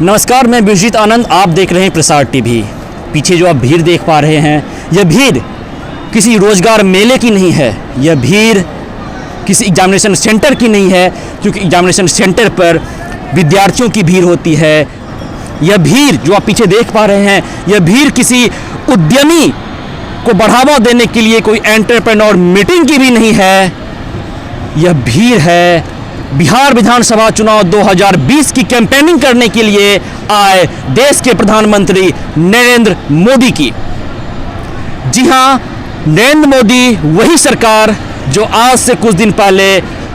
नमस्कार, मैं बिरजीत आनंद, आप देख रहे हैं प्रसार टीवी। पीछे जो आप भीड़ देख पा रहे हैं, यह भीड़ किसी रोजगार मेले की नहीं है, यह भीड़ किसी एग्जामिनेशन सेंटर की नहीं है, क्योंकि एग्जामिनेशन सेंटर पर विद्यार्थियों की भीड़ होती है। यह भीड़ जो आप पीछे देख पा रहे हैं, यह भीड़ किसी उद्यमी को बढ़ावा देने के लिए कोई एंटरप्रेन्योर मीटिंग की भी नहीं है। यह भीड़ है बिहार विधानसभा चुनाव 2020 की कैंपेनिंग करने के लिए आए देश के प्रधानमंत्री नरेंद्र मोदी की। जी हां, नरेंद्र मोदी वही सरकार जो आज से कुछ दिन पहले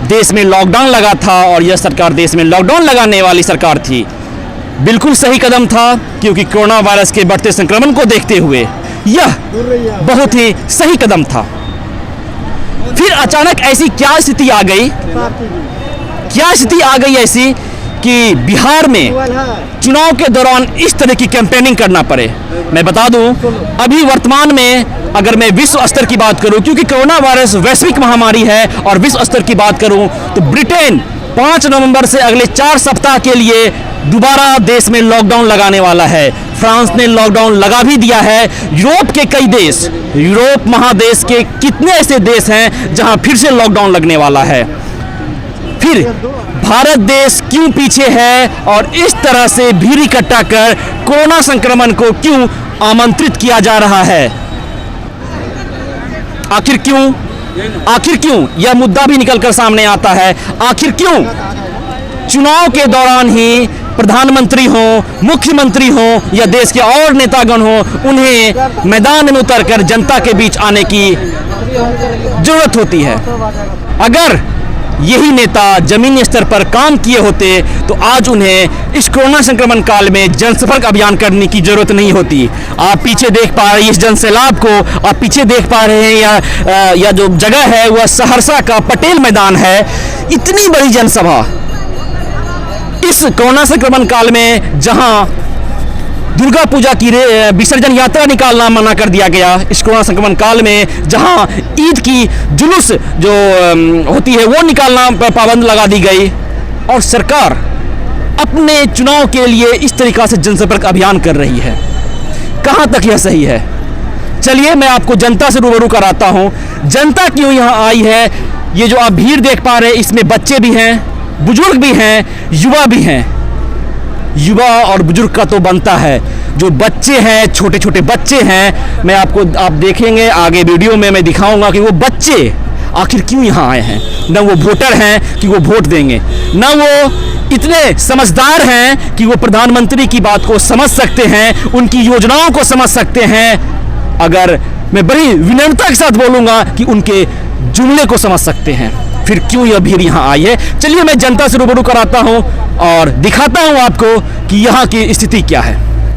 देश में लॉकडाउन लगा था, और यह सरकार देश में लॉकडाउन लगाने वाली सरकार थी। बिल्कुल सही कदम था, क्योंकि कोरोना वायरस के बढ़ते संक्रमण को देखते हुए यह बहुत ही सही कदम था। फिर अचानक ऐसी क्या स्थिति आ गई ऐसी कि बिहार में चुनाव के दौरान इस तरह की कैंपेनिंग करना पड़े। मैं बता दूं, अभी वर्तमान में अगर मैं विश्व स्तर की बात करूं, क्योंकि कोरोना वायरस वैश्विक महामारी है, और विश्व स्तर की बात करूं तो ब्रिटेन 5 नवंबर से अगले 4 सप्ताह के लिए दोबारा देश में लॉकडाउन लगाने वाला है। फ्रांस ने लॉकडाउन लगा भी दिया है। यूरोप के कई देश, यूरोप महादेश के कितने ऐसे देश हैं जहां फिर से लॉकडाउन लगने वाला है। फिर भारत देश क्यों पीछे है, और इस तरह से भीड़ इकट्ठा कर कोरोना संक्रमण को क्यों आमंत्रित किया जा रहा है? आखिर क्यों यह मुद्दा भी निकलकर सामने आता है। आखिर क्यों चुनाव के दौरान ही प्रधानमंत्री हो, मुख्यमंत्री हो या देश के और नेतागण हो, उन्हें मैदान में उतरकर जनता के बीच आने की जरूरत होती है। अगर यही नेता जमीनी स्तर पर काम किए होते तो आज उन्हें इस कोरोना संक्रमण काल में जनसंपर्क अभियान करने की जरूरत नहीं होती। आप पीछे देख पा रहे हैं इस जनसैलाब को, आप पीछे देख पा रहे हैं यह जो जगह है वह सहरसा का पटेल मैदान है। इतनी बड़ी जनसभा इस कोरोना संक्रमण काल में, जहां दुर्गा पूजा की विसर्जन यात्रा निकालना मना कर दिया गया, इस कोरोना संक्रमण काल में जहां ईद की जुलूस जो होती है वो निकालना पर पाबंद लगा दी गई, और सरकार अपने चुनाव के लिए इस तरीक़ा से जनसंपर्क अभियान कर रही है। कहां तक यह सही है? चलिए मैं आपको जनता से रूबरू कराता हूं। जनता क्यों यहां आई है? ये जो आप भीड़ देख पा रहे हैं, इसमें बच्चे भी हैं, बुजुर्ग भी हैं, युवा भी हैं। युवा और बुजुर्ग का तो बनता है। जो बच्चे हैं, छोटे छोटे बच्चे हैं, आप देखेंगे आगे वीडियो में, मैं दिखाऊंगा कि वो बच्चे आखिर क्यों यहाँ आए हैं। न वो वोटर हैं कि वो वोट देंगे, न वो इतने समझदार हैं कि वो प्रधानमंत्री की बात को समझ सकते हैं, उनकी योजनाओं को समझ सकते हैं। अगर मैं बड़ी विनम्रता के साथ बोलूँगा कि उनके जुमले को समझ सकते हैं। फिर क्यों यह भीड़ यहाँ आई है? चलिए मैं जनता से रूबरू कराता हूँ और दिखाता हूँ आपको कि यहाँ की स्थिति क्या है।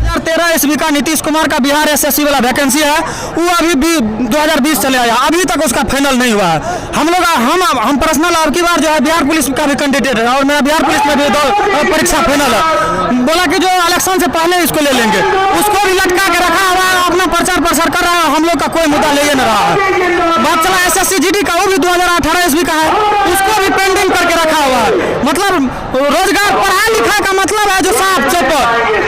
2013 ईस्वी का नीतीश कुमार का बिहार एसएससी वाला वैकेंसी है, वो अभी भी 2020 चले आया, अभी तक उसका फाइनल नहीं हुआ है। हम पर्सनल अब की बार जो है बिहार पुलिस का भी कैंडिडेट है, और मेरा बिहार पुलिस में भी परीक्षा फाइनल है। बोला कि जो इलेक्शन से पहले इसको ले लेंगे, उसको भी लटका के रखा हुआ है, अपना प्रचार कर रहा है। हम लोग का कोई मुद्दा ले न रहा है। बात चला SSC GD का, वो भी 2018 ईस्वी का है, उसको भी पेंडिंग करके रखा हुआ है। मतलब रोजगार, पढ़ाई लिखाई का मतलब है जो साफ चौपट,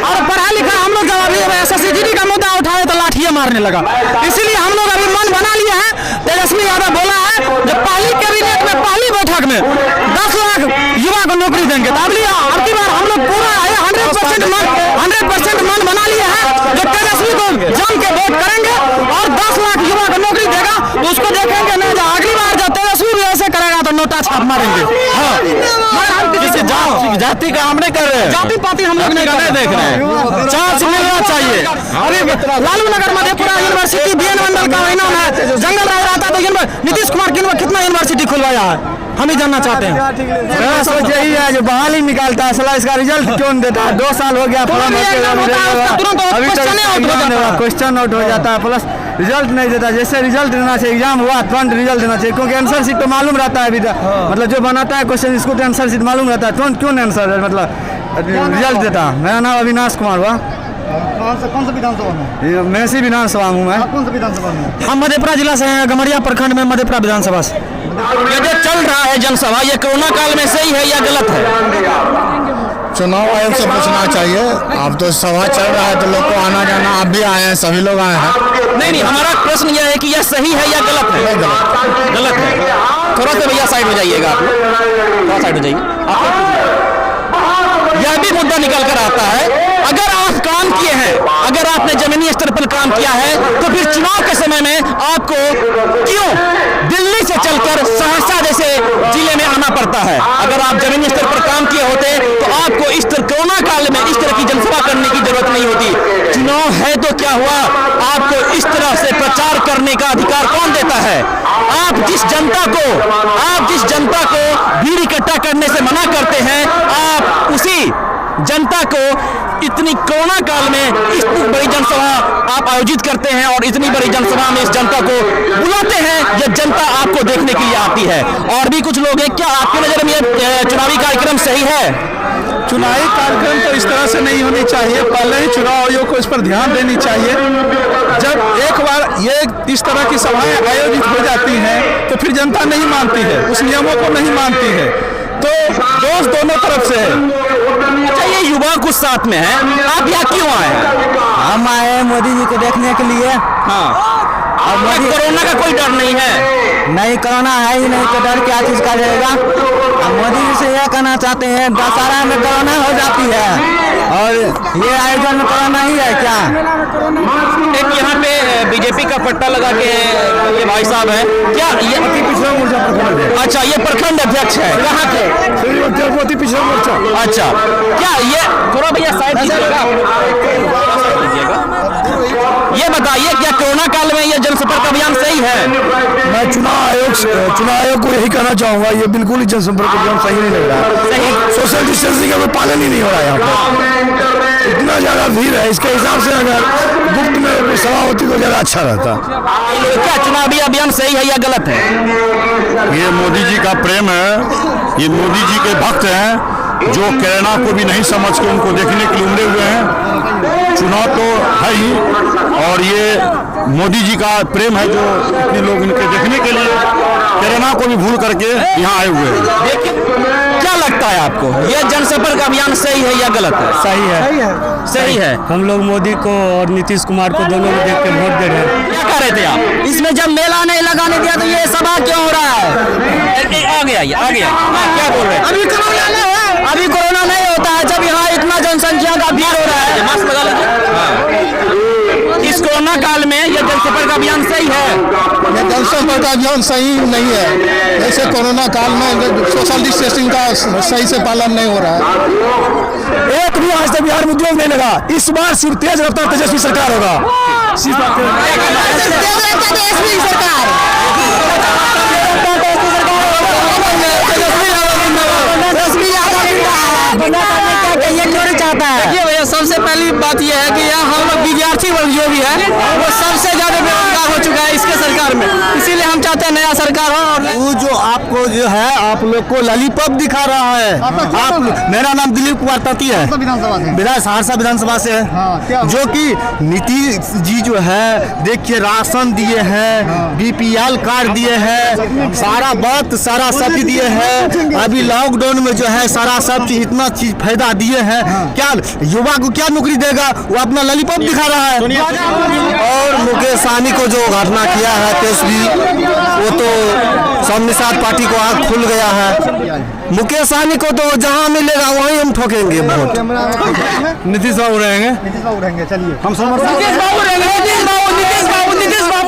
और पढ़ाई लिखाई हम लोग जब अभी SSC GD का मुद्दा उठाए तो लाठियां मारने लगा। इसीलिए हम लोग अभी मन बना लिए हैं। तेजस्वी यादव बोला है जो पहली कैबिनेट में, पहली बैठक में 10 लाख युवा को नौकरी देंगे। तो अब की बार हम लोग पूरा 100% मन बना लिए हैं जो तेजस्वी को जम के वोट करेंगे और 10 लाख युवा को नौकरी देगा, तो उसको देखेंगे नहीं। जो अगली बार जब तेजस्वी भी ऐसे करेगा तो नोटा छाप मारेंगे। जाति का हमने कर रहे हैं, जाति पाति हम लोग नहीं देख रहे हैं। चांस मिलना चाहिए। अभी लालू नगर मधेपुरा यूनिवर्सिटी BN मंडल का इनाम है। जंगल राज रहता तो नीतीश कुमार कितना यूनिवर्सिटी खुलवाया है, हम ही जानना चाहते हैं। मेरा सोच यही है जो बहाली निकालता है, साला इसका रिजल्ट क्यों नहीं देता है? 2 साल हो गया, क्वेश्चन आउट हो जाता है, प्लस रिजल्ट नहीं देता। जैसे रिजल्ट देना चाहिए, एग्जाम हुआ तुरंत रिजल्ट देना चाहिए, क्योंकि आंसर शीट तो मालूम रहता है अभी तक। मतलब जो बनाता है क्वेश्चन, इसको तो आंसर शीट मालूम रहता है, तुरंत क्यों नहीं आंसर मतलब रिजल्ट देता। मेरा नाम अविनाश कुमार हुआ। कौन सा विधानसभा में? मैं इसी विधानसभा हूँ। मैं कौन सा विधानसभा में? हम मधेपुरा जिला से हैं, गमरिया प्रखंड में मधेपुरा विधानसभा से। ये जो चल रहा है जनसभा, ये कोरोना काल में सही है या गलत है? चुनाव आयोग से पूछना चाहिए। अब तो सभा चल रहा है तो लोग को आना जाना, आप भी आए हैं, सभी लोग आए हैं। नहीं, हमारा प्रश्न यह है कि यह सही है या गलत है? गलत है। थोड़ा सा भैया साइड हो जाइएगा, आप थोड़ा साइड हो जाइए। यह भी मुद्दा निकल कर आता है, अगर आप काम किए हैं, अगर आपने जमीनी स्तर पर काम किया है, तो फिर चुनाव के समय में आपको क्यों दिल्ली से चलकर सहरसा जैसे जिले में आना पड़ता है? अगर आप जमीनी स्तर पर काम किए होते तो आपको इस तरह कोरोना काल में इस तरह की जनसभा करने की जरूरत नहीं होती। चुनाव है तो क्या हुआ, आपको इस तरह से प्रचार करने का अधिकार कौन देता है? आप जिस जनता को भीड़ इकट्ठा करने से मना करते हैं, आप उसी जनता को इतनी कोरोना काल में इतनी बड़ी जनसभा आप आयोजित करते हैं और इतनी बड़ी जनसभा में इस जनता को बुलाते हैं, यह जनता आपको देखने के लिए आती है। और भी कुछ लोग हैं, क्या आपकी नजर में यह चुनावी कार्यक्रम सही है? चुनावी कार्यक्रम तो इस तरह से नहीं होनी चाहिए। पहले ही चुनाव आयोग को इस पर ध्यान देनी चाहिए। जब एक बार ये इस तरह की सभाएं आयोजित हो जाती हैं तो फिर जनता नहीं मानती है, उस नियमों को नहीं मानती है, तो दोष दोनों तरफ से है। अच्छा, ये युवा कुछ साथ में है, आप यहाँ क्यों आए हैं? हम आए हैं मोदी जी को देखने के लिए। हाँ, अब कोरोना का कोई डर नहीं है? नहीं, कोरोना है ही नहीं तो डर क्या चीज का रहेगा। अब मोदी जी से यह कहना चाहते हैं, दशहरा में कोरोना हो जाती है और ये आयोजन में कोरोना ही है क्या? एक यहाँ पे बीजेपी का पट्टा लगा के ये भाई साहब है, क्या ये पिछड़ा मोर्चा प्रखंड है। अच्छा, ये प्रखंड अध्यक्ष है कहाँ के? पिछड़ा मोर्चा। अच्छा, क्या ये थोड़ा भैया साइड कीजिएगा, ये बताइए क्या कोरोना काल में ये जनसंपर्क अभियान सही है? मैं चुनाव आयोग को यही कहना चाहूंगा, ये बिल्कुल ही जनसंपर्क अभियान सही नहीं लग रहा है। सही, सोशल डिस्टेंसिंग का कोई पालन ही नहीं हो रहा है यहाँ पे। इतना ज्यादा भीड़ है, इसके हिसाब से अगर गुप्त में कोई सभा होती तो ज्यादा अच्छा रहता। क्या चुनावी अभियान सही है या गलत है? ये मोदी जी का प्रेम है, ये मोदी जी के भक्त हैं जो कोरोना को भी नहीं समझ के उनको देखने के लिए उमड़े हुए हैं। चुनाव तो है ही, और ये मोदी जी का प्रेम है जो इतने लोग इनके देखने के लिए कोरोना को भी भूल करके यहाँ आए हुए हैं। देखिए, क्या लगता है आपको, यह जनसंपर्क अभियान सही है या गलत है? सही है, सही है। हम लोग मोदी को और नीतीश कुमार को दोनों को देख के वोट दे रहे हैं। क्या कह रहे थे आप? इसमें जब मेला नहीं लगाने दिया तो ये सभा क्यों हो रहा है? आगे आइए, आगे आइए। क्या बोल रहे हैं? अभी कोरोना नहीं होता है, जब यहाँ इतना जनसंख्या का भीड़ हो रहा है। मास्क लगा लीजिए। इस कोरोना काल में यह जनसंपर्क अभियान सही है? ये जनसंपर्क अभियान सही नहीं है। ऐसे कोरोना काल में सोशल डिस्टेंसिंग का सही से पालन नहीं हो रहा है। एक भी आज तक बिहार में उद्योग नहीं लगा। इस बार सिर्फ तेज रफ्तार तेजस्वी सरकार होगा। देखिए भैया, सबसे पहली बात यह है कि यहाँ हम लोग विद्यार्थी वर्ग जो भी है वो सबसे ज्यादा बेरोजगार हो चुका है इसके सरकार में, इसीलिए हम चाहते हैं नया सरकार हो। और वो जो आपको जो है, आप लोग को लॉलीपॉप दिखा रहा है। आप, मेरा नाम दिलीप कुमार तती है, सहरसा विधानसभा से है। जो कि नीतीश जी जो है, देखिए राशन दिए हैं, बीपीएल कार्ड दिए हैं, सारा वक्त सारा सब दिए हैं। अभी लॉकडाउन में जो है सारा सब चीज इतना चीज फायदा दिए हैं। क्या युवा को क्या नौकरी देगा? वो अपना लॉलीपॉप दिखा रहा है। और मुकेश सहनी को जो घटना किया है तेजस्वी, वो तो सब निषाद पार्टी को आँख खुल गया है। मुकेश सहनी को तो जहाँ मिलेगा वहीं हम ठोकेंगे वोट। नीतीश बाबू रहेंगे, चलिए हम नीतीश बाबू रहेंगे, नीतीश बाबू